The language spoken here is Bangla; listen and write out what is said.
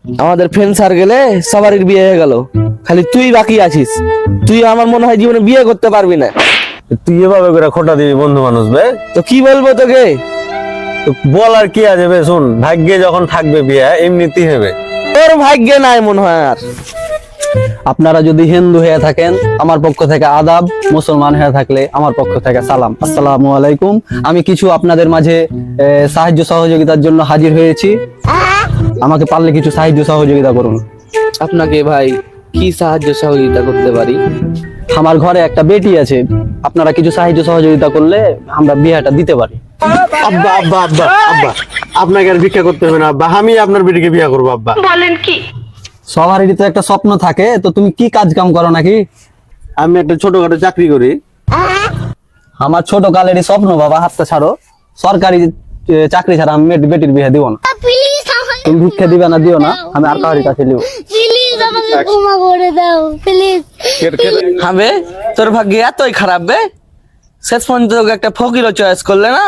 আমাদের ফ্রেন্ড সার্কেলে সবারই বিয়ে হয়ে গেল, খালি তুই বাকি আছিস। তুই আমার মনে হয় জীবনে বিয়ে করতে পারবি না। তুই এভাবে করে খোটা দিবি বন্ধু মানুষ বে? তো কি বলবো তোকে? তো বল আর কি আছে বে, শুন, ভাগ্যে যখন থাকবে বিয়ে এমনিতেই হবে। তোর ভাগ্যে নাই মনে হয়। আর আপনারা যদি হিন্দু হয়ে থাকেন আমার পক্ষ থেকে আদাব, মুসলমান হয়ে থাকলে আমার পক্ষ থেকে সালাম, আসসালামু আলাইকুম। আমি কিছু আপনাদের মাঝে সাহায্য সহযোগিতার জন্য হাজির হয়েছি। আমাকে পারলে কিছু সাহায্য সহযোগিতা করুন। আপনাকে ভাই কি সাহায্য সহযোগিতা করতে পারি? আমার ঘরে একটা বেটি আছে, আপনারা কিছু সাহায্য সহযোগিতা করলে আমরা বিয়েটা দিতে পারি। আব্বা আব্বা আব্বা আব্বা, আপনাকে আর ভিক্ষা করতে হবে না আব্বা, আমি আপনার বেটিকে বিয়ে করবো আব্বা। সবারই তো একটা স্বপ্ন থাকে, তো তুমি কি কাজ কাম করো নাকি? আমি একটা ছোটখাটো চাকরি করি। আমার ছোট কালেরই স্বপ্ন বাবা, হাতটা ছাড়ো। সরকারি চাকরি ছাড়া আমি বেটির বিয়ে দিব না। প্লিজ আমাকে তুমি ভিক্ষা দিবে না, দিও না, আমি আর কাহারি কাছে নিব। প্লিজ আমাকে ক্ষমা করে দাও প্লিজ। হ্যাঁ বে, তোর ভাগ্য এতই খারাপ বে, শেষ পর্যন্ত তোকে একটা ফকিরও চয়েস করলে না।